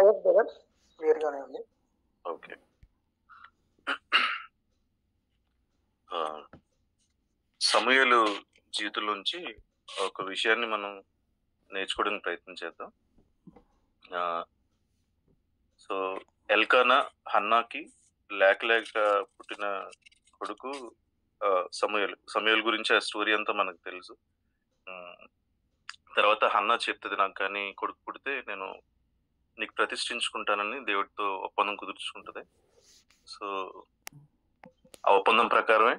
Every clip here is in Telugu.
ఎస్ బ్రదర్, క్లియర్ గానే ఉంది. ఓకే. సమూయేలు జీవితంలోంచి ఒక విషయాన్ని మనం నేర్చుకోవడానికి ప్రయత్నం చేద్దాం. సో ఎల్కానా హన్నాకి లేక పుట్టిన కొడుకు సమూయేలు గురించి ఆ స్టోరీ అంతా మనకు తెలుసు. తర్వాత హన్నా చెప్తుంది, నాకు కానీ కొడుకు పుడితే నేను నీకు ప్రతిష్ఠించుకుంటానని దేవుడితో ఒప్పందం కుదుర్చుకుంటుంది. సో ఆ ఒప్పందం ప్రకారమే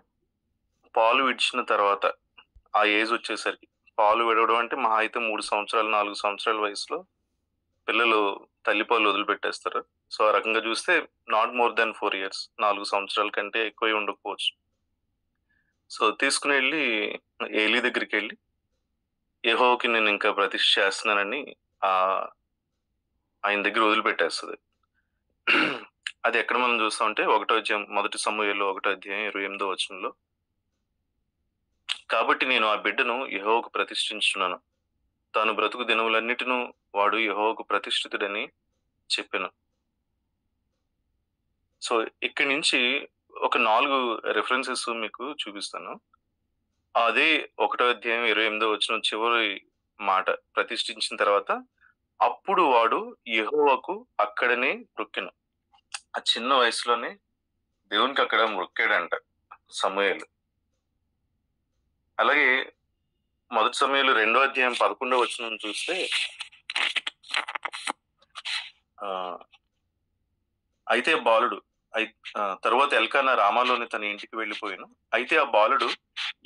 పాలు విడిచిన తర్వాత ఆ ఏజ్ వచ్చేసరికి, పాలు విడవడం అంటే మహా అయితే 3 సంవత్సరాలు 4 సంవత్సరాల వయసులో పిల్లలు తల్లిపాలు వదిలిపెట్టేస్తారు. సో ఆ రకంగా చూస్తే నాట్ మోర్ దాన్ 4 years, 4 సంవత్సరాల కంటే ఎక్కువ ఉండకపోవచ్చు. సో తీసుకుని వెళ్ళి ఏలీ దగ్గరికి వెళ్ళి యెహోవాకి నేను ఇంకా ప్రతిష్ఠ చేస్తున్నానని ఆయన దగ్గర వదిలిపెట్టేస్తుంది. అది ఎక్కడ మనం చూస్తామంటే మొదటి సమూయేలు 1:28 కాబట్టి నేను ఆ బిడ్డను యెహోవాకు ప్రతిష్ఠించున్నాను, తాను బ్రతుకు దినములన్నిటిను వాడు యెహోవాకు ప్రతిష్ఠితుడని చెప్పాను. సో ఇక్కడి నుంచి ఒక 4 రెఫరెన్సెస్ మీకు చూపిస్తాను. అదే 1:28 చివరి మాట, ప్రతిష్ఠించిన తర్వాత అప్పుడు వాడు యెహోవాకు అక్కడనే మొక్కెను. ఆ చిన్న వయసులోనే దేవునికి అక్కడ మొక్కాడంట సమూయేలు. అలాగే మొదటి సమూయేలు 2:11 చూస్తే అయితే బాలుడు తరువాత ఎల్కానా రామాలోని తన ఇంటికి వెళ్ళిపోయాను. అయితే ఆ బాలుడు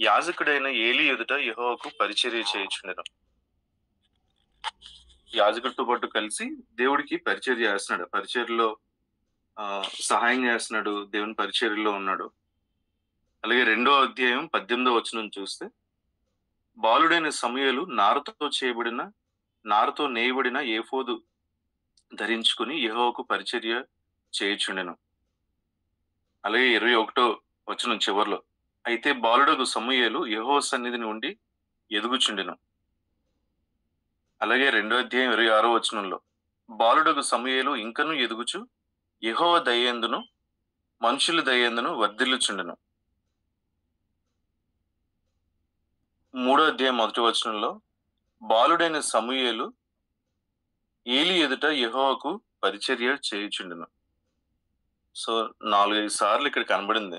యాజకుడైన ఏలీ ఎదుట యెహోవాకు పరిచర్య చేయుచుండెను. యాజకుడితో పాటు కలిసి దేవుడికి పరిచర్య చేస్తున్నాడు, పరిచర్యలో సహాయం చేస్తున్నాడు, దేవుని పరిచర్యలో ఉన్నాడు. అలాగే 2:18 చూస్తే బాలుడైన సమూయేలు నారతో నేయబడిన ఏఫోదు ధరించుకుని యెహోవాకు పరిచర్య చేయుచుండెను. అలాగే 21 చివర్లో అయితే బాలుడగు సమూయేలు యెహోవా సన్నిధిని ఉండి ఎదుగుచుండెను. అలాగే 2:26 బాలుడగు సమూయేలు ఇంకను ఎదుగుచు యెహోవా దయందును మనుషుల దయందును వర్ధిల్లుచుండెను. 3:1 బాలుడైన సమూయేలు ఏలీ ఎదుట యెహోవాకు పరిచర్య చేయుచుండెను. సో 4-5 సార్లు ఇక్కడ కనబడింది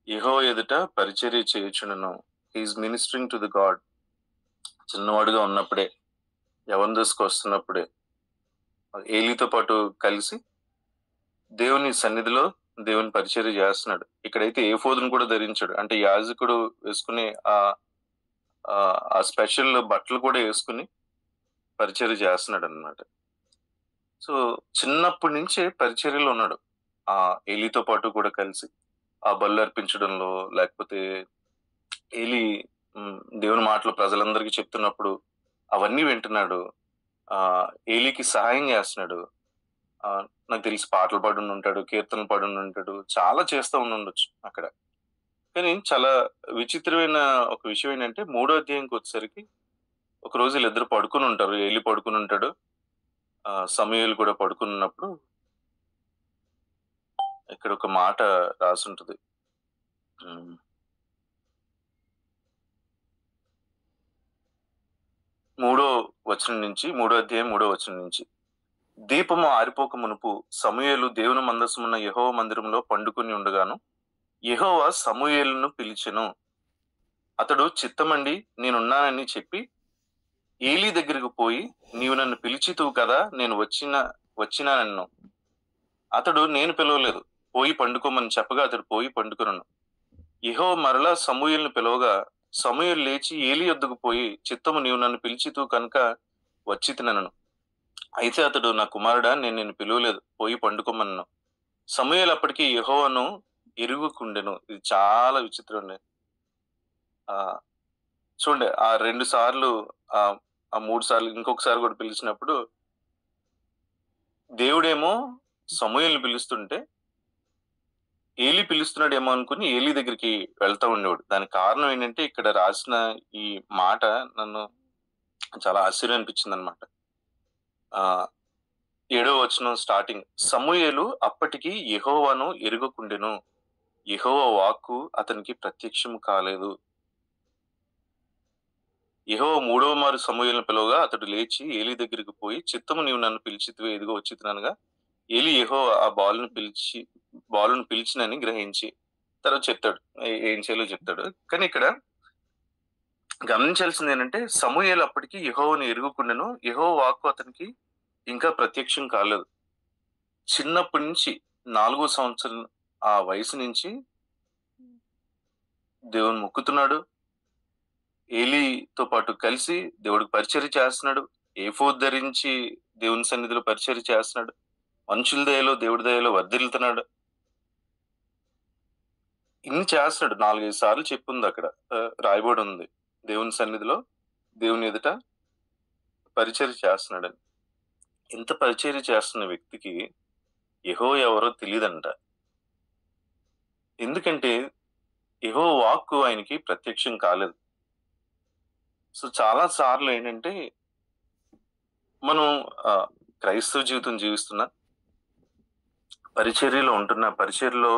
యెహోవా ఎదుట పరిచర్య చేయుచుండెను. He is ministering to the God. చిన్నవాడుగా ఉన్నప్పుడే, యవన దశకు వస్తున్నప్పుడే ఏలీతో పాటు కలిసి దేవుని సన్నిధిలో దేవుని పరిచర్య చేస్తున్నాడు. ఇక్కడైతే ఏఫోదును కూడా ధరించాడు, అంటే యాజకుడు వేసుకునే ఆ స్పెషల్ బట్టలు కూడా వేసుకుని పరిచర్య చేస్తున్నాడు అన్నమాట. సో చిన్నప్పటి నుంచే పరిచర్యలో ఉన్నాడు ఆ ఏలీతో పాటు కూడా కలిసి, ఆ బలు అర్పించడంలో, లేకపోతే ఏలీ దేవుని మాటలు ప్రజలందరికీ చెప్తున్నప్పుడు అవన్నీ వింటున్నాడు. ఏలీకి సహాయం చేస్తున్నాడు. నాకు తెలిసి పాటలు పాడి ఉంటాడు, కీర్తనలు పాడి ఉంటాడు, చాలా చేస్తూ ఉండొచ్చు అక్కడ. కానీ చాలా విచిత్రమైన ఒక విషయం ఏంటంటే 3వ అధ్యాయంకి వచ్చేసరికి ఒక రోజు వీళ్ళిద్దరు పడుకుని ఉంటారు. ఏలీ పడుకుని ఉంటాడు, సమూయేలు కూడా పడుకున్నప్పుడు ఇక్కడ ఒక మాట రాసుంటది. 3వ అధ్యాయం 3వ వచనం నుంచి దీపము ఆరిపోక మునుపు సమూయేలు దేవుని మందసమున్న యెహోవా మందిరంలో పండుకుని ఉండగాను యెహోవా సమూయేలును పిలిచెను. అతడు చిత్తమండి నేనున్నానని చెప్పి ఏలీ దగ్గరికి పోయి, నీవు నన్ను పిలిచితువు కదా, నేను వచ్చినానన్ను. అతడు నేను పిలవలేదు, పోయి పండుకోమని చెప్పగా అతడు పోయి పండుకున్నాను. యెహోవా మరలా సమూయేలును పిలవగా సమూయేలు లేచి ఏలీ యొద్దకు పోయి, చిత్తము నీవు నన్ను పిలిచితువు కనుక వచ్చి తినను. అయితే అతడు, నా కుమారుడా, నేను నిన్ను పిలువలేదు, పోయి పండుకోమన్నాను. సమూయేలు అప్పటికి యెహోవాను ఎరుగుకుండెను. ఇది చాలా విచిత్రం. చూడండి, ఆ 2 సార్లు, ఆ 3 సార్లు, ఇంకొకసారి కూడా పిలిచినప్పుడు దేవుడేమో సమూయేలును పిలుస్తుంటే ఏలీ పిలుస్తున్నాడేమో అనుకుని ఏలీ దగ్గరికి వెళ్తా ఉండేవాడు. దానికి కారణం ఏంటంటే ఇక్కడ రాసిన ఈ మాట నన్ను చాలా ఆశ్చర్యం అనిపించింది అనమాట. ఆ 7వ వచనం స్టార్టింగ్. సమూయేలు అప్పటికి యెహోవాను ఎరుగకుండెను. యెహోవా వాక్కు అతనికి ప్రత్యక్షం కాలేదు. యెహోవా 3వ మారు సమూయేలును పిలవగా అతడు లేచి ఏలీ దగ్గరికి పోయి, చిత్తము నీవు నన్ను పిలిచితివే, ఇదిగో వచ్చితిననగా, ఏలీ యెహోవా ఆ బాలును పిలిచినని గ్రహించి తర్వాత చెప్తాడు. ఏం చేయాలో చెప్తాడు. కానీ ఇక్కడ గమనించాల్సింది ఏంటంటే, సమూయేలు అప్పటికి యెహోవాను ఎరుగకుండెను. యెహోవా వాక్కు అతనికి ఇంకా ప్రత్యక్షం కాలేదు. చిన్నప్పటి నుంచి 4వ సంవత్సరం ఆ వయసు నుంచి దేవుని మొక్కుతున్నాడు. ఏలీతో పాటు కలిసి దేవుడికి పరిచర్య చేస్తున్నాడు. ఏఫోద్ ధరించి దేవుని సన్నిధిలో పరిచర్య చేస్తున్నాడు. మనుషుల దయలో, దేవుడి దయలో వర్ధిల్లుతున్నాడు. ఇన్ని చేస్తున్నాడు. 4, 5 సార్లు చెప్పుంది అక్కడ. రాయబడి ఉంది. దేవుని సన్నిధిలో, దేవుని ఎదుట పరిచర్య చేస్తున్నాడని. ఇంత పరిచర్య చేస్తున్న వ్యక్తికి యెహోవా ఎవరో తెలీదంట. ఎందుకంటే యెహోవా వాక్కు ఆయనకి ప్రత్యక్షం కాలేదు. సో చాలా సార్లు ఏంటంటే మనం క్రైస్తవ జీవితం జీవిస్తున్నా, పరిచర్యలో ఉంటున్నా, పరిచర్యలో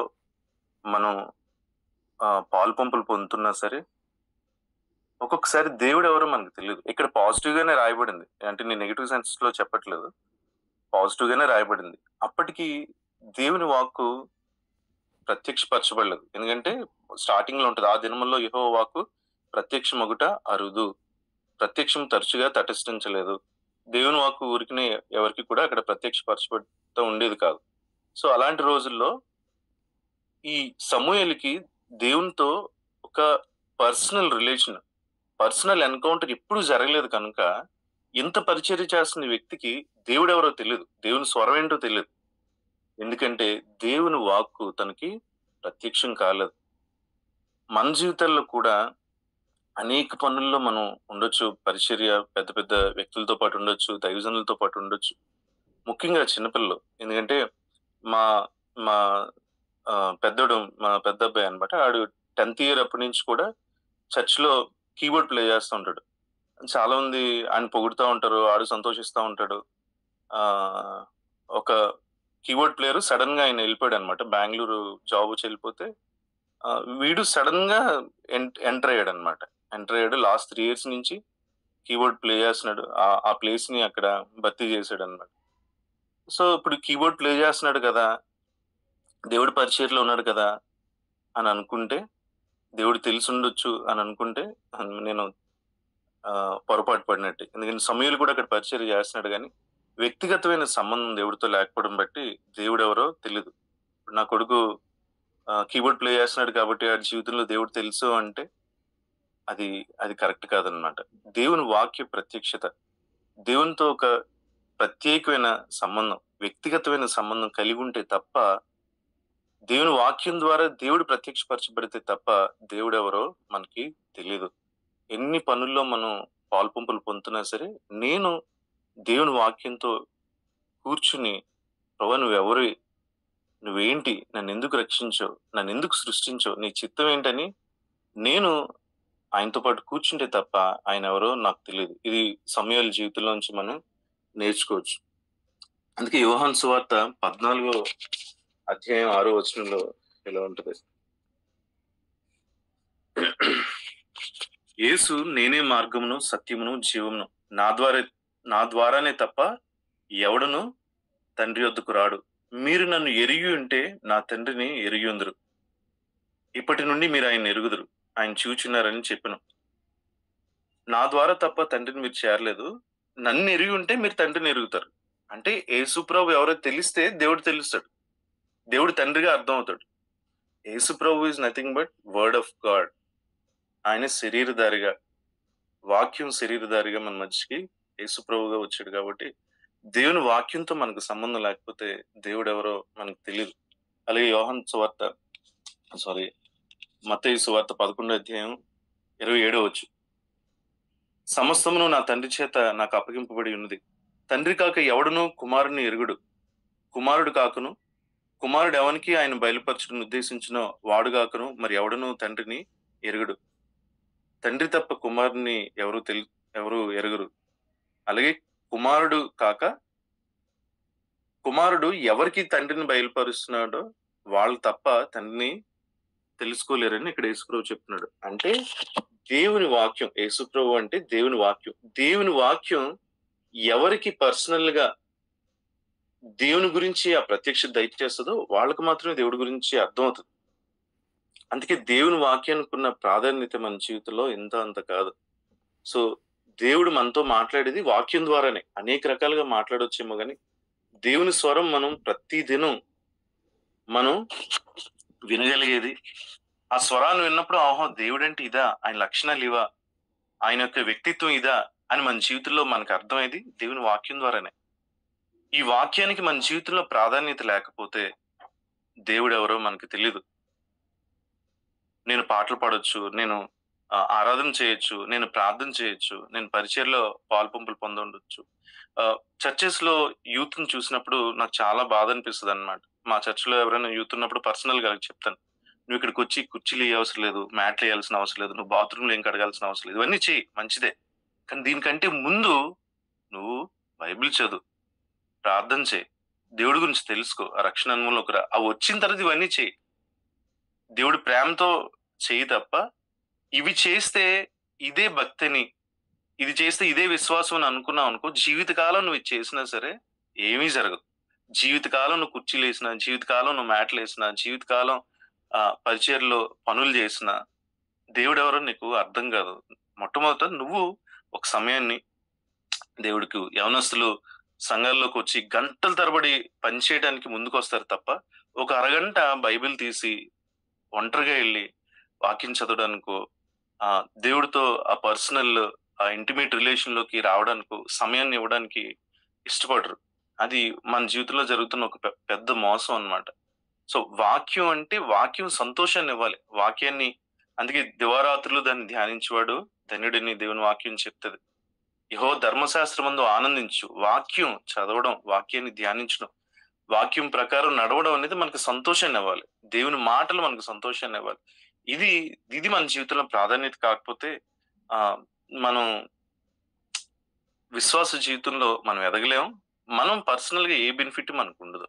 మనం పాలు పంపులు పొందుతున్నా సరే, ఒక్కొక్కసారి దేవుడు ఎవరో మనకు తెలియదు. ఇక్కడ పాజిటివ్ గానే రాయబడింది. అంటే నేను నెగెటివ్ సెన్స్ లో చెప్పట్లేదు. పాజిటివ్ గానే రాయబడింది. అప్పటికి దేవుని వాక్కు ప్రత్యక్షపరచబడలేదు. ఎందుకంటే స్టార్టింగ్ లో ఉంటది. ఆ దినముల్లో యెహోవా వాక్కు ప్రత్యక్షమగుట అరుదు. ప్రత్యక్షం తరచుగా తటస్థించలేదు. దేవుని వాక్కు ఊరికనే ఎవరికి కూడా అక్కడ ప్రత్యక్షపరచబడుతూ ఉండేది కాదు. సో అలాంటి రోజుల్లో ఈ సమూయేలుకి దేవునితో ఒక పర్సనల్ రిలేషన్, పర్సనల్ ఎన్కౌంటర్ ఎప్పుడు జరగలేదు కనుక ఇంత పరిచర్య చేస్తున్న వ్యక్తికి దేవుడు ఎవరో తెలియదు. దేవుని స్వరం ఏంటో తెలియదు. ఎందుకంటే దేవుని వాక్కు తనకి ప్రత్యక్షం కాలేదు. మన జీవితాల్లో కూడా అనేక పనుల్లో మనం ఉండొచ్చు. పరిచర్య పెద్ద పెద్ద వ్యక్తులతో పాటు ఉండొచ్చు, దైవజనులతో పాటు ఉండొచ్చు. ముఖ్యంగా చిన్నపిల్లలు. ఎందుకంటే మా మా పెద్దోడు, మా పెద్ద అబ్బాయి అనమాట. ఆడు 10th ఇయర్ అప్పటి నుంచి కూడా చర్చ్‌లో కీబోర్డ్ ప్లే చేస్తూ ఉంటాడు. చాలా మంది ఆయన పొగుడుతా ఉంటారు. ఆడు సంతోషిస్తా ఉంటాడు. ఆహ్, ఒక కీబోర్డ్ ప్లేయర్ సడెన్‌గా ఆయన వెళ్ళిపోయాడనమాట. బెంగుళూరు జాబ్ వచ్చి వెళ్ళిపోతే వీడు సడెన్‌గా ఎంటర్ అయ్యాడనమాట. ఎంటర్ అయ్యాడు. లాస్ట్ 3 ఇయర్స్ నుంచి కీబోర్డ్ ప్లే చేస్తున్నాడు. ఆ ప్లేస్‌ని అక్కడ భర్తీ చేసాడనమాట. సో ఇప్పుడు కీబోర్డ్ ప్లే చేస్తున్నాడు కదా! దేవుడి పరిచర్యలో ఉన్నాడు కదా! అని అనుకుంటే, దేవుడు తెలిసుండొచ్చు అని అనుకుంటే నేను పొరపాటు పడినట్టే. ఎందుకంటే సమూయేలు కూడా అక్కడ పరిచర్య చేస్తున్నాడు గానీ, వ్యక్తిగతమైన సంబంధం దేవుడితో లేకపోవడం బట్టి దేవుడెవరో తెలీదు. ఇప్పుడు నా కొడుకు కీబోర్డ్ ప్లే చేస్తున్నాడు కాబట్టి ఆడి జీవితంలో దేవుడు తెలుసు అంటే అది అది కరెక్ట్ కాదనమాట. దేవుని వాక్య ప్రత్యక్షత, దేవునితో ఒక ప్రత్యేకమైన సంబంధం, వ్యక్తిగతమైన సంబంధం కలిగి ఉంటే తప్ప, దేవుని వాక్యం ద్వారా దేవుడు ప్రత్యక్షపరచబడితే తప్ప దేవుడెవరో మనకి తెలీదు. ఎన్ని పనుల్లో మనం పాలుపంపులు పొందుతున్నా సరే, నేను దేవుని వాక్యంతో కూర్చుని, ప్రభువా నువ్వెవరివి? నువ్వేంటి? నన్నెందుకు రక్షించావు? నన్నెందుకు సృష్టించావు? నీ చిత్తం ఏంటని నేను ఆయనతో పాటు కూర్చుంటే తప్ప ఆయనెవరో నాకు తెలీదు. ఇది సమూయేలు జీవితంలో నుంచి మనం నేర్చుకోవచ్చు. అందుకే యోహాను సువార్త 14వ అధ్యాయం 6వ వచనంలో ఇలా ఉంటది. యేసు నేనే మార్గమును, సత్యమును, జీవమును. నా ద్వారానే తప్ప ఎవడును తండ్రి వద్దకు రాడు. మీరు నన్ను ఎరిగి ఉంటే నా తండ్రిని ఎరిగియుందురు. ఇప్పటి నుండి మీరు ఆయన్ని ఎరుగుదురు. ఆయన చూచున్నారని చెప్పెను. నా ద్వారా తప్ప తండ్రిని మీరు చేరలేదు. నన్ను ఎరిగి ఉంటే మీరు తండ్రిని ఎరుగుతారు. అంటే యేసుప్రభు ఎవరో తెలిస్తే దేవుడు తెలుస్తాడు. దేవుడు తండ్రిగా అర్థం అవుతాడు. యేసుప్రభు is nothing but word of God. ఆయన శరీరధారిగా, వాక్యం శరీరధారిగా మన మధ్యకి యేసుప్రభుగా వచ్చాడు కాబట్టి, దేవుని వాక్యంతో మనకు సంబంధం లేకపోతే దేవుడెవరో మనకు తెలియదు. అలాగే మత్తయి సువార్త 11వ అధ్యాయం 27వ వచనం. సమస్తమును నా తండ్రి చేత నాకు అప్పగింపబడి ఉన్నది. తండ్రి కాక ఎవడును కుమారుని ఎరుగుడు. కుమారుడు కాకును, కుమారుడు ఎవనికి ఆయన బయలుపరచుటను ఉద్దేశించినో వాడు కాకును మరి ఎవడును తండ్రిని ఎరుగుడు. తండ్రి తప్ప కుమారుని ఎవరు ఎరుగురు. అలాగే కుమారుడు కాక కుమారుడు ఎవరికి తండ్రిని బయలుపరుస్తున్నాడో వాళ్ళు తప్ప తండ్రిని తెలుసుకోలేరని ఇక్కడ యేసుప్రభు చెప్తున్నాడు. అంటే దేవుని వాక్యం, యేసుప్రభు అంటే దేవుని వాక్యం. దేవుని వాక్యం ఎవరికి పర్సనల్ గా దేవుని గురించి ఆ ప్రత్యక్ష దయచేస్తుందో వాళ్ళకి మాత్రమే దేవుడి గురించి అర్థమవుతుంది. అందుకే దేవుని వాక్యానికి ఉన్న ప్రాధాన్యత మన జీవితంలో ఎంత అంత కాదు. సో దేవుడు మనతో మాట్లాడేది వాక్యం ద్వారానే. అనేక రకాలుగా మాట్లాడొచ్చేమో కానీ దేవుని స్వరం మనం ప్రతి దినం మనం వినగలిగేది. ఆ స్వరాన్ని విన్నప్పుడు ఆహో దేవుడంటే ఇదా, ఆయన లక్షణాలు ఇవా, ఆయన యొక్క వ్యక్తిత్వం ఇదా అని మన జీవితంలో మనకు అర్థమైంది దేవుని వాక్యం ద్వారానే. ఈ వాక్యానికి మన జీవితంలో ప్రాధాన్యత లేకపోతే దేవుడు ఎవరో మనకు తెలియదు. నేను పాటలు పాడొచ్చు, నేను ఆరాధన చేయొచ్చు, నేను ప్రార్థన చేయొచ్చు, నేను పరిచర్లో పాల్పంపులు పొందొచ్చు. చర్చెస్ లో యూత్ ని చూసినప్పుడు నాకు చాలా బాధ అనిపిస్తుంది అనమాట. మా చర్చ్ లో ఎవరైనా యూత్ ఉన్నప్పుడు పర్సనల్ గా చెప్తాను, నువ్వు ఇక్కడికి వచ్చి కుర్చీలు వేయ అవసరం లేదు, మ్యాట్లు వేయాల్సిన అవసరం లేదు, నువ్వు బాత్రూంలో ఏం కడగాల్సిన అవసరం లేదు, ఇవన్నీ చెయ్యి, మంచిదే. కానీ దీనికంటే ముందు నువ్వు బైబిల్ చదువు, ప్రార్థన చేయి, దేవుడి గురించి తెలుసుకో, ఆ రక్షణ అనుభవంలోకి రా. అవి వచ్చిన తర్వాత ఇవన్నీ చెయ్యి. దేవుడి ప్రేమతో చెయ్యి తప్ప ఇవి చేస్తే ఇదే భక్తిని, ఇది చేస్తే ఇదే విశ్వాసం అని అనుకున్నావు అనుకో, జీవితకాలం నువ్వు ఇది చేసినా సరే ఏమీ జరగదు. జీవితకాలం నువ్వు కుర్చీలు వేసినా, జీవితకాలం నువ్వు మ్యాట్లు వేసినా, జీవితకాలం పరిచర్లో పనులు చేసినా దేవుడు ఎవరో నీకు అర్థం కాదు. మొట్టమొదట నువ్వు ఒక సమయాన్ని దేవుడికి, యవనస్తులు సంఘాల్లోకి వచ్చి గంటల తరబడి పనిచేయడానికి ముందుకు వస్తారు తప్ప ఒక అరగంట బైబిల్ తీసి ఒంటరిగా వెళ్ళి వాక్యం చదవడానికో, దేవుడితో ఆ పర్సనల్ ఆ ఇంటిమేట్ రిలేషన్ లోకి రావడానికి సమయాన్ని ఇవ్వడానికి ఇష్టపడరు. అది మన జీవితంలో జరుగుతున్న ఒక పెద్ద మోసం అన్నమాట. సో వాక్యం అంటే వాక్యం సంతోషాన్ని ఇవ్వాలి. వాక్యాన్ని, అందుకే దివారాత్రులు దాన్ని ధ్యానించేవాడు ధన్యుడిని దేవుని వాక్యం చెప్తుంది. యెహోవా ధర్మశాస్త్రమందు ఆనందించు. వాక్యం చదవడం, వాక్యాన్ని ధ్యానించడం, వాక్యం ప్రకారం నడవడం అనేది మనకు సంతోషాన్ని ఇవ్వాలి. దేవుని మాటలు మనకు సంతోషాన్ని ఇవ్వాలి. ఇది మన జీవితంలో ప్రాధాన్యత కాకపోతే మనం విశ్వాస జీవితంలో మనం ఎదగలేం. మనం పర్సనల్ గా ఏ బెనిఫిట్ మనకు ఉండదు.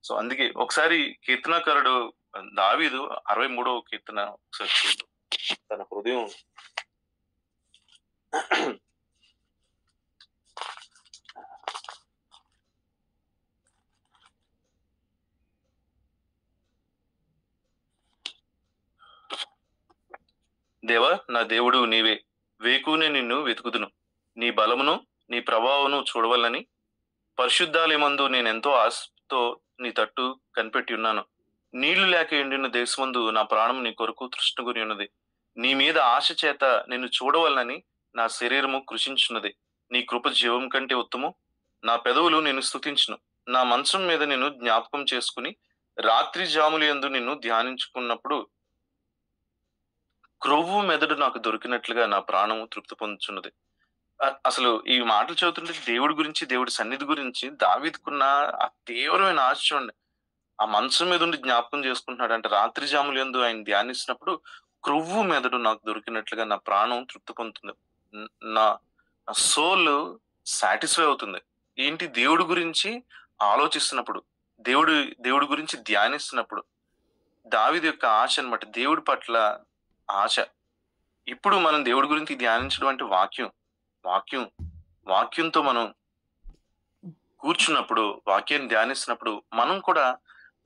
సో అందుకే ఒకసారి కీర్తనకారుడు దావీదు 63వ కీర్తన ఒకసారి చూడు. తన హృదయం దేవా, నా దేవుడు నీవే, వేకునే నిన్ను వెతుకుదును. నీ బలమును నీ ప్రభావమును చూడవలని పరిశుద్ధాలయమందు నేనెంతో ఆశతో నీ తట్టు కనిపెట్టి ఉన్నాను. నీళ్లు లేక ఎండిన దేశమందు నా ప్రాణం నీ కొరకు తృష్ణగుని ఉన్నది. నీ మీద ఆశ చేత నిన్ను చూడవలనని నా శరీరము కృషించున్నది. నీ కృప జీవం కంటే ఉత్తము. నా పెదవులు నిన్ను స్తుతించును. నా మంచం మీద నిన్ను జ్ఞాపకం చేసుకుని రాత్రి జాములు యందు నిన్ను ధ్యానించుకున్నప్పుడు క్రొవ్వు మెదడు నాకు దొరికినట్లుగా నా ప్రాణము తృప్తి పొందుచున్నది. అసలు ఈ మాటలు చదువుతుంటే దేవుడి గురించి, దేవుడి సన్నిధి గురించి దావీదుకున్న ఆ తీవ్రమైన ఆశ చూడండి. ఆ మంచం మీద ఉండి జ్ఞాపకం చేసుకుంటున్నాడు అంటే, రాత్రి జాములు యందు ఆయన ధ్యానిస్తున్నప్పుడు క్రొవ్వు మెదడు నాకు దొరికినట్లుగా నా ప్రాణం తృప్తి పొందుతుంది. నా సోల్ సాటిస్ఫై అవుతుంది. ఏంటి? దేవుడి గురించి ఆలోచిస్తున్నప్పుడు, దేవుడి గురించి ధ్యానిస్తున్నప్పుడు దావీదు యొక్క ఆశ అన్నమాట, దేవుడి పట్ల ఆశ. ఇప్పుడు మనం దేవుడి గురించి ధ్యానించడం అంటే వాక్యంతో మనం కూర్చున్నప్పుడు, వాక్యాన్ని ధ్యానిస్తున్నప్పుడు మనం కూడా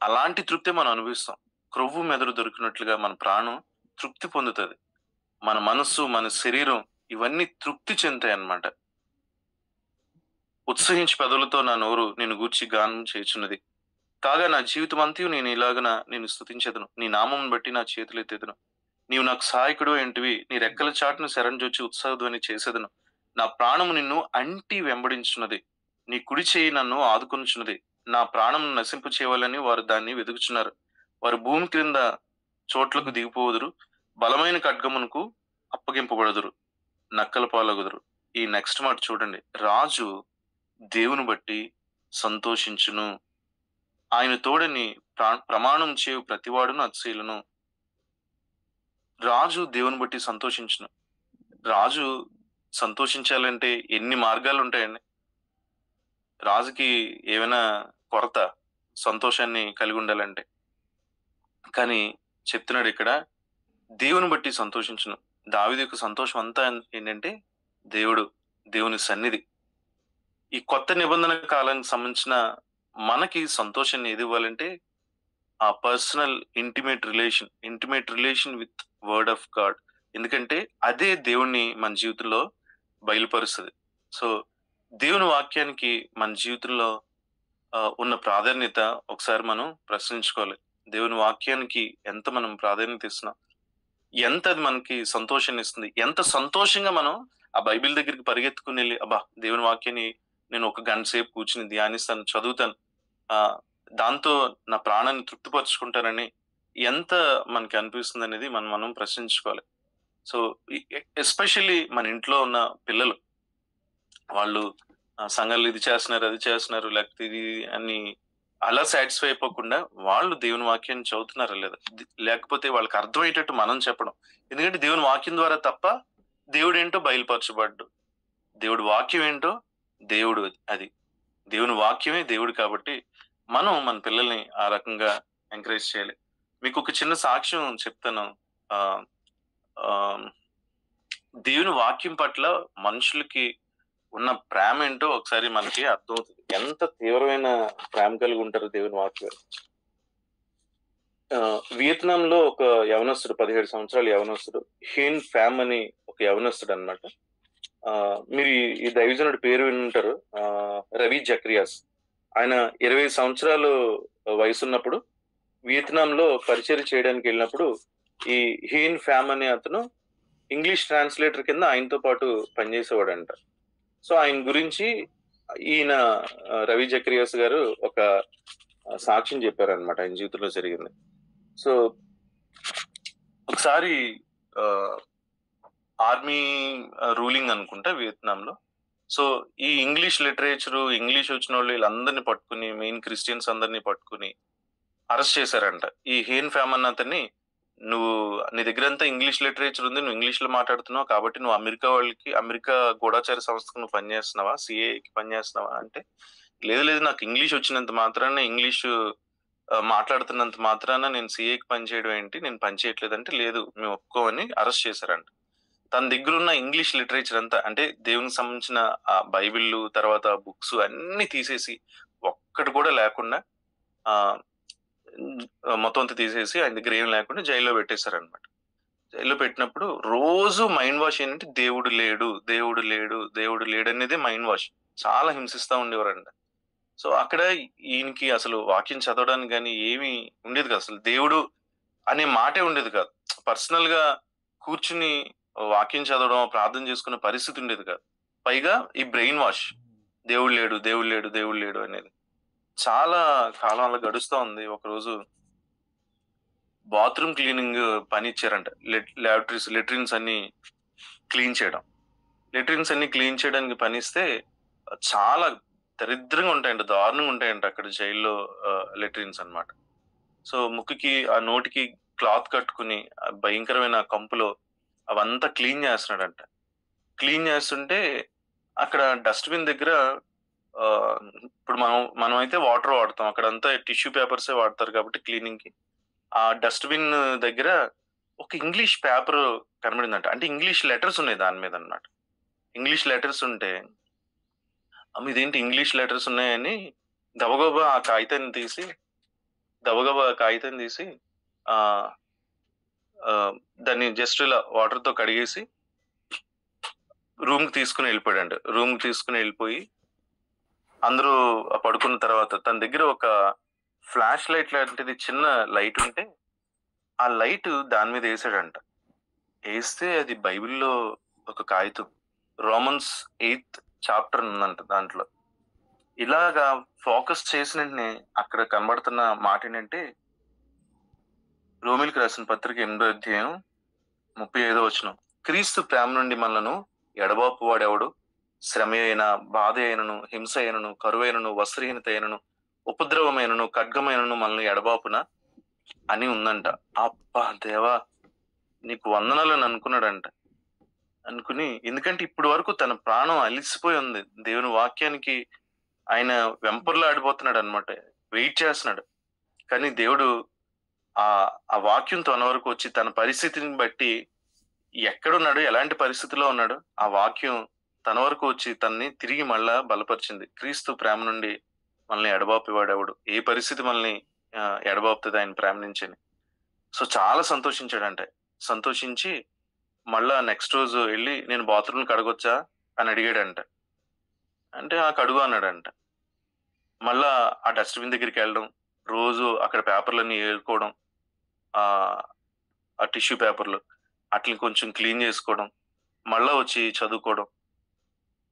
అలాంటి తృప్తి మనం అనుభవిస్తాం. క్రొవ్వు మెదడు దొరికినట్లుగా మన ప్రాణం తృప్తి పొందుతుంది. మన మనస్సు, మన శరీరం ఇవన్నీ తృప్తి చెందుతాయి అన్నమాట. ఉత్సహించి పెదవులతో నా నోరు నిన్ను గూర్చి గానం చేయుచున్నది. కాగా నా జీవితం అంతయు నేను ఇలాగన నేను స్తుతించెదను. నీ నామం బట్టి నా చేతులు ఎత్తెదను. నీవు నాకు సహాయకుడు ఏంటివి, నీ రెక్కల చాటును శరణ్జొచ్చి ఉత్సాహధ్వని చేసేదను. నా ప్రాణము నిన్ను అంటి వెంబడించున్నది. నీ కుడి చేయి నన్ను ఆదుకొనుచున్నది. నా ప్రాణం నశింపు చేయవాలని వారు దాన్ని వెతుకుచున్నారు. వారు భూమి క్రింద చోట్లకు దిగిపోదురు, బలమైన ఖడ్గమునకు అప్పగింపబడదురు, నక్కల పాలగుదురు. ఈ నెక్స్ట్ మాట చూడండి. రాజు దేవుని బట్టి సంతోషించును, ఆయన తోడని ప్రమాణం చేయు ప్రతివాడును అతిశయులను. రాజు దేవుని బట్టి సంతోషించును. రాజు సంతోషించాలంటే ఎన్ని మార్గాలు ఉంటాయండి. రాజుకి ఏమైనా కొరత సంతోషాన్ని కలిగి ఉండాలంటే. కానీ చెప్తున్నాడు ఇక్కడ, దేవుని బట్టి సంతోషించును. దావీదు యొక్క సంతోషం అంతా ఏంటంటే దేవుని సన్నిధి. ఈ కొత్త నిబంధన కాలానికి సంబంధించిన మనకి సంతోషాన్ని ఏది ఇవ్వాలంటే ఆ personal intimate relation with word of God. ఎందుకంటే అదే దేవుణ్ణి మన జీవితంలో బయలుపరుస్తుంది. సో దేవుని వాక్యానికి మన జీవితంలో ఉన్న ప్రాధాన్యత ఒకసారి మనం ప్రశ్నించుకోవాలి. దేవుని వాక్యానికి ఎంత మనం ప్రాధాన్యత ఇస్తున్నాం, ఎంత అది మనకి సంతోషాన్ని ఇస్తుంది, ఎంత సంతోషంగా మనం ఆ బైబిల్ దగ్గరికి పరిగెత్తుకుని వెళ్ళి అబ్బా దేవుని వాక్యాన్ని నేను 1 గంట సేపు కూర్చుని ధ్యానిస్తాను, చదువుతాను, దాంతో నా ప్రాణాన్ని తృప్తిపరుచుకుంటానని ఎంత మనకి అనిపిస్తుంది అనేది మనం ప్రశ్నించుకోవాలి. సో ఎస్పెషల్లీ మన ఇంట్లో ఉన్న పిల్లలు, వాళ్ళు సంఘాలు ఇది చేస్తున్నారు అది చేస్తున్నారు లేకపోతే ఇది అని అలా సాటిస్ఫై అయిపోకుండా వాళ్ళు దేవుని వాక్యాన్ని చదువుతున్నారా లేదా, లేకపోతే వాళ్ళకి అర్థమయ్యేటట్టు మనం చెప్పడం. ఎందుకంటే దేవుని వాక్యం ద్వారా తప్ప దేవుడు ఏంటో బయలుపరచబడ్డు. దేవుడు వాక్యం ఏంటో దేవుడు అది, దేవుని వాక్యమే దేవుడు. కాబట్టి మనం మన పిల్లల్ని ఆ రకంగా ఎంకరేజ్ చేయాలి. మీకు ఒక చిన్న సాక్ష్యం చెప్తాను. దేవుని వాక్యం పట్ల మనుషులకి ఉన్న ప్రేమ ఏంటో ఒకసారి మనకి అర్థమవుతుంది. ఎంత తీవ్రమైన ప్రేమ కలిగి ఉంటారు దేవుని వాక్యం. వియత్నాంలో ఒక యవనస్తుడు, 17 సంవత్సరాల యవనస్తుడు, హీన్ ఫ్యామ్ అని ఒక యవనస్తుడు అనమాట. మీరు ఈ దైవజనుడి పేరు వింటారు, రవి జక్రియాస్. ఆయన 20 సంవత్సరాలు వయసున్నప్పుడు వియత్నాంలో పరిచయం చేయడానికి వెళ్ళినప్పుడు ఈ హీన్ ఫ్యామ్ అనే అతను ఇంగ్లీష్ ట్రాన్స్లేటర్ కింద ఆయనతో పాటు పనిచేసేవాడంట. సో ఆయన గురించి ఈయన రవి జక్రియాస్ గారు ఒక సాక్ష్యం చెప్పారనమాట, ఆయన జీవితంలో జరిగింది. సో ఒకసారి ఆర్మీ రూలింగ్ అనుకుంటా వియత్నాంలో. సో ఈ ఇంగ్లీష్ లిటరేచర్, ఇంగ్లీష్ వచ్చిన వాళ్ళు వీళ్ళందరినీ పట్టుకుని, మెయిన్ క్రిస్టియన్స్ అందరినీ పట్టుకుని అరెస్ట్ చేశారంట. ఈ హీన్ ఫ్యామ్ అన్న అతన్ని, నువ్వు నీ దగ్గర అంతా ఇంగ్లీష్ లిటరేచర్ ఉంది, నువ్వు ఇంగ్లీష్ లో మాట్లాడుతున్నావు కాబట్టి నువ్వు అమెరికా గూఢచార సంస్థకు నువ్వు పనిచేస్తున్నావా, సిఏకి పనిచేస్తున్నావా అంటే, లేదు నాకు ఇంగ్లీష్ వచ్చినంత మాత్రాన, ఇంగ్లీష్ మాట్లాడుతున్నంత మాత్రాన నేను సిఏకి పనిచేయడం ఏంటి, నేను పనిచేయట్లేదంటే లేదు మేము ఒప్పుకోమని అరెస్ట్ చేశారంట. తన దగ్గర ఉన్న ఇంగ్లీష్ లిటరేచర్ అంతా, అంటే దేవునికి సంబంధించిన ఆ బైబిల్ తర్వాత బుక్స్ అన్ని తీసేసి, ఒక్కటి కూడా లేకుండా మొత్తం అంతా తీసేసి ఆయన దగ్గర ఏం లేకుండా జైల్లో పెట్టేశారనమాట. జైల్లో పెట్టినప్పుడు రోజు మైండ్ వాష్ ఏంటంటే దేవుడు లేడు అనేది మైండ్ వాష్. చాలా హింసిస్తా ఉండేవారంట. సో అక్కడ ఈయనకి అసలు వాక్యం చదవడానికి కానీ ఏమీ ఉండేది కాదు, అసలు దేవుడు అనే మాటే ఉండేది కాదు. పర్సనల్ గా కూర్చుని వాక్యం చదవడం, ప్రార్థన చేసుకునే పరిస్థితి ఉండేది కాదు. పైగా ఈ బ్రెయిన్ వాష్, దేవుడు లేడు అనేది. చాలా కాలం అలా గడుస్తూ ఉంది. ఒకరోజు బాత్రూమ్ క్లీనింగ్ పని ఇచ్చారంట. లెట్రిన్స్ అన్ని క్లీన్ చేయడానికి పని ఇస్తే చాలా దరిద్రంగా ఉంటాయంట, దారుణంగా ఉంటాయంట అక్కడ జైల్లో లెట్రిన్స్ అన్నమాట. సో ముక్కుకి ఆ నోటికి క్లాత్ కట్టుకుని భయంకరమైన కంపులో అవంతా క్లీన్ చేస్తున్నాడంట. క్లీన్ చేస్తుంటే అక్కడ డస్ట్బిన్ దగ్గర, ఇప్పుడు మనం అయితే వాటర్ వాడతాం, అక్కడంతా టిష్యూ పేపర్సే వాడతారు కాబట్టి క్లీనింగ్ కి. ఆ డస్ట్బిన్ దగ్గర ఒక ఇంగ్లీష్ పేపర్ కనబడిందంట. అంటే ఇంగ్లీష్ లెటర్స్ ఉన్నాయి దాని మీద అన్నమాట. ఇంగ్లీష్ లెటర్స్ ఉంటే, ఇదేంటి ఇంగ్లీష్ లెటర్స్ ఉన్నాయని గబగబా ఆ కాగితాన్ని తీసి దాన్ని జస్ట్ ఇలా వాటర్ తో కడిగేసి రూమ్ కి తీసుకుని వెళ్ళిపోయి అందరూ పడుకున్న తర్వాత తన దగ్గర ఒక ఫ్లాష్ లైట్ లాంటిది చిన్న లైట్ ఉంటే ఆ లైట్ దాని మీద వేసాడంట. వేస్తే అది బైబిల్లో ఒక కాగితం, రోమన్స్ 8th చాప్టర్ ఉందంట. దాంట్లో ఇలాగా ఫోకస్ చేసిన వెంటనే అక్కడ కనబడుతున్న మాట ఏంటంటే, రోమిలకు రాసిన పత్రిక 8వ అధ్యాయం 35వ వచనం, క్రీస్తు ప్రేమ నుండి మనలను ఎడబాపు వాడెవడు, శ్రమ అయిన, బాధ అయినను, హింస అయినను, కరువైనను, వస్త్రహీనత అయినను, ఉపద్రవమైనను, ఖడ్గమైనను మనల్ని ఎడబాపున అని ఉందంట. అబ్బా దేవా నీకు వందనాలని అనుకున్నాడంట. అనుకుని, ఎందుకంటే ఇప్పటి వరకు తన ప్రాణం అలిసిపోయి ఉంది దేవుని వాక్యానికి ఆయన వెంపర్లో ఆడిపోతున్నాడు అనమాట, వెయిట్ చేస్తున్నాడు. కానీ దేవుడు ఆ వాక్యం తన వరకు వచ్చి తన పరిస్థితిని బట్టి ఎక్కడున్నాడు, ఎలాంటి పరిస్థితిలో ఉన్నాడు, ఆ వాక్యం తన వరకు వచ్చి తన్ని తిరిగి మళ్ళా బలపరిచింది. క్రీస్తు ప్రేమ నుండి మనల్ని ఎడబాపేవాడు ఎవడు, ఏ పరిస్థితి మనల్ని ఎడబాపుతుంది ఆయన ప్రేమ నుంచి అని. సో చాలా సంతోషించాడంటే, సంతోషించి మళ్ళా నెక్స్ట్ రోజు వెళ్ళి నేను బాత్రూమ్ కడగొచ్చా అని అడిగాడంట. అంటే ఆ కడుగు అన్నాడంట. మళ్ళా ఆ డస్ట్బిన్ దగ్గరికి వెళ్ళడం, రోజు అక్కడ పేపర్లన్నీ ఏరుకోవడం, ఆ టిష్యూ పేపర్లు అట్లని కొంచెం క్లీన్ చేసుకోవడం, మళ్ళా వచ్చి చదువుకోవడం.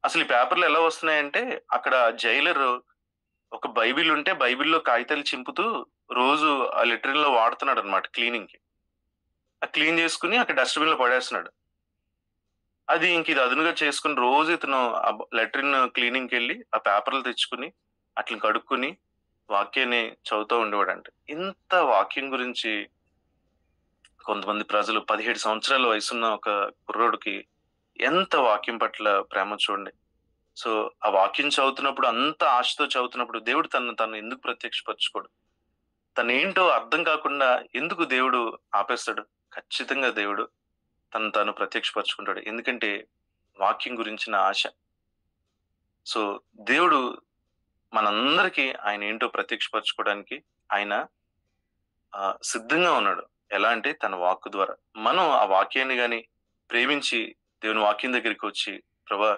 అసలు ఈ పేపర్లు ఎలా వస్తున్నాయంటే, అక్కడ జైలర్ ఒక బైబిల్ ఉంటే బైబిల్లో కాగితాలు చింపుతూ రోజు ఆ లెట్రిన్ లో వాడుతున్నాడు అనమాట క్లీనింగ్ కి. ఆ క్లీన్ చేసుకుని అక్కడ డస్ట్బిన్ లో పడేస్తున్నాడు. అది ఇంక ఇది అదునుగా చేసుకుని రోజు ఇతను ఆ లెట్రిన్ క్లీనింగ్కి వెళ్ళి ఆ పేపర్లు తెచ్చుకుని అట్లా కడుక్కుని వాక్యాన్ని చదువుతూ ఉండేవాడంట. ఇంత వాక్యం గురించి కొంతమంది ప్రజలు, 17 సంవత్సరాల వయసున్న ఒక కుర్రోడికి ఎంత వాక్యం పట్ల ప్రేమ చూడండి. సో ఆ వాక్యం చదువుతున్నప్పుడు, అంత ఆశతో చదువుతున్నప్పుడు దేవుడు తను ఎందుకు ప్రత్యక్షపరచుకోడు? తను ఏంటో అర్థం కాకుండా ఎందుకు దేవుడు ఆపేస్తాడు? ఖచ్చితంగా దేవుడు తను ప్రత్యక్షపరచుకుంటాడు. ఎందుకంటే వాక్యం గురించిన ఆశ. సో దేవుడు మనందరికీ ఆయన ఏంటో ప్రత్యక్షపరచుకోవడానికి ఆయన సిద్ధంగా ఉన్నాడు. ఎలా అంటే తన వాక్కు ద్వారా. మనం ఆ వాక్యాన్ని గాని ప్రేమించి దేవుని వాక్యం దగ్గరికి వచ్చి, ప్రభా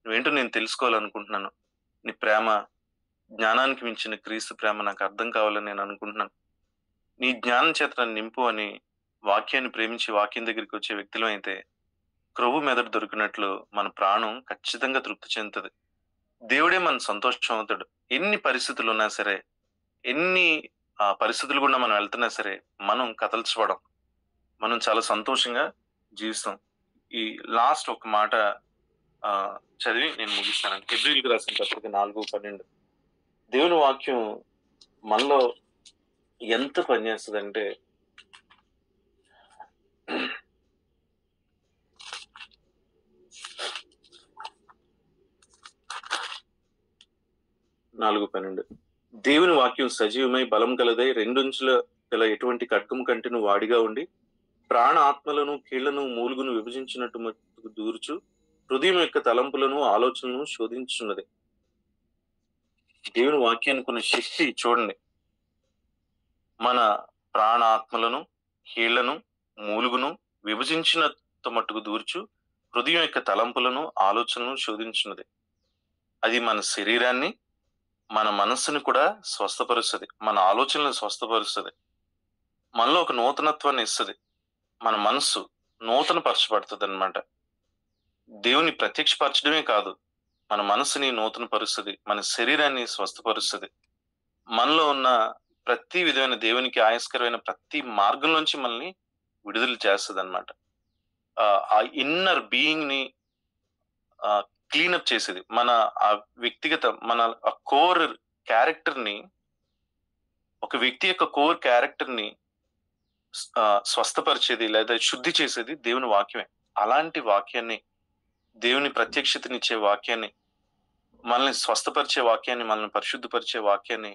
నువ్వేంటో నేను తెలుసుకోవాలనుకుంటున్నాను, నీ ప్రేమ జ్ఞానానికి మించిన క్రీస్తు ప్రేమ నాకు అర్థం కావాలని నేను అనుకుంటున్నాను, నీ జ్ఞానం చేత నన్ను నింపు అని వాక్యాన్ని ప్రేమించి వాక్యం దగ్గరికి వచ్చే వ్యక్తులు అయితే క్రొవ్వు మెదడు దొరికినట్లు మన ప్రాణం ఖచ్చితంగా తృప్తి చెందుతుంది. దేవుడే మన సంతోషం అవుతాడు. ఎన్ని పరిస్థితులు ఉన్నా సరే, ఎన్ని పరిస్థితులు గుండా మనం వెళ్తున్నా సరే, మనం కదల్చబడం, మనం చాలా సంతోషంగా జీవిస్తాం. ఈ లాస్ట్ ఒక మాట చదివి నేను ముగిస్తాను. హెబ్రీయులకు రాసిన పత్రిక 4:12. దేవుని వాక్యం మనలో ఎంత పనిచేస్తుందంటే, 4:12 దేవుని వాక్యం సజీవమై బలం కలదై రెండంచుల గల ఎటువంటి ఖడ్గము కంటెను వాడిగా ఉండి ప్రాణ ఆత్మలను కీళ్లను మూలుగును విభజించినట్టు దూర్చు హృదయం యొక్క తలంపులను ఆలోచనలను శోధించున్నది. దేవుని వాక్యానికి ఉన్న శక్తి చూడండి. మన ప్రాణ ఆత్మలను కీళ్లను మూలుగును విభజించినంత మట్టుకు దూర్చు హృదయం యొక్క తలంపులను ఆలోచనలను శోధించున్నది. అది మన శరీరాన్ని, మన మనస్సుని కూడా స్వస్థపరుస్తుంది, మన ఆలోచనలను స్వస్థపరుస్తుంది, మనలో ఒక నూతనత్వాన్ని ఇస్తుంది. మన మనస్సు నూతన పరచబడుతుంది అనమాట. దేవుని ప్రత్యక్షపరచడమే కాదు, మన మనస్సుని నూతన పరుస్తుంది, మన శరీరాన్ని స్వస్థపరుస్తుంది, మనలో ఉన్న ప్రతి విధమైన దేవునికి ఆయస్కరమైన ప్రతి మార్గం నుంచి మనల్ని విడుదల చేస్తుంది అనమాట. ఆ ఇన్నర్ బీయింగ్ ని క్లీనప్ చేసేది, మన ఆ వ్యక్తిగత, మన ఆ కోర్ క్యారెక్టర్ ని, ఒక వ్యక్తి యొక్క కోర్ క్యారెక్టర్ ని స్వస్థపరిచేది లేదా శుద్ధి చేసేది దేవుని వాక్యమే. అలాంటి వాక్యాన్ని, దేవుని ప్రత్యక్షతనిచ్చే వాక్యాన్ని, మనల్ని స్వస్థపరిచే వాక్యాన్ని, మనల్ని పరిశుద్ధపరిచే వాక్యాన్ని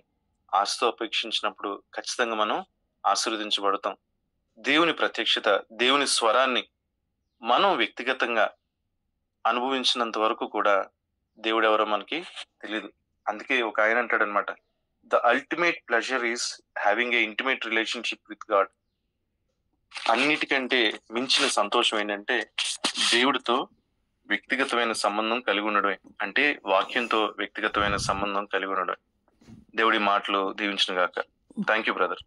ఆశతో అపేక్షించినప్పుడు ఖచ్చితంగా మనం ఆశీర్వదించబడతాం. దేవుని ప్రత్యక్షత, దేవుని స్వరాన్ని మనం వ్యక్తిగతంగా అనుభవించినంత వరకు కూడా దేవుడు ఎవరో మనకి తెలియదు. అందుకే ఒక ఆయన అంటాడు అనమాట, the ultimate pleasure is having a intimate relationship with God. అన్నిటికంటే మించిన సంతోషం ఏంటంటే దేవుడితో వ్యక్తిగతమైన సంబంధం కలిగి ఉండడమే, అంటే వాక్యంతో వ్యక్తిగతమైన సంబంధం కలిగి ఉండడమే. దేవుడి మాటలు దీవించును గాక. Thank you brother.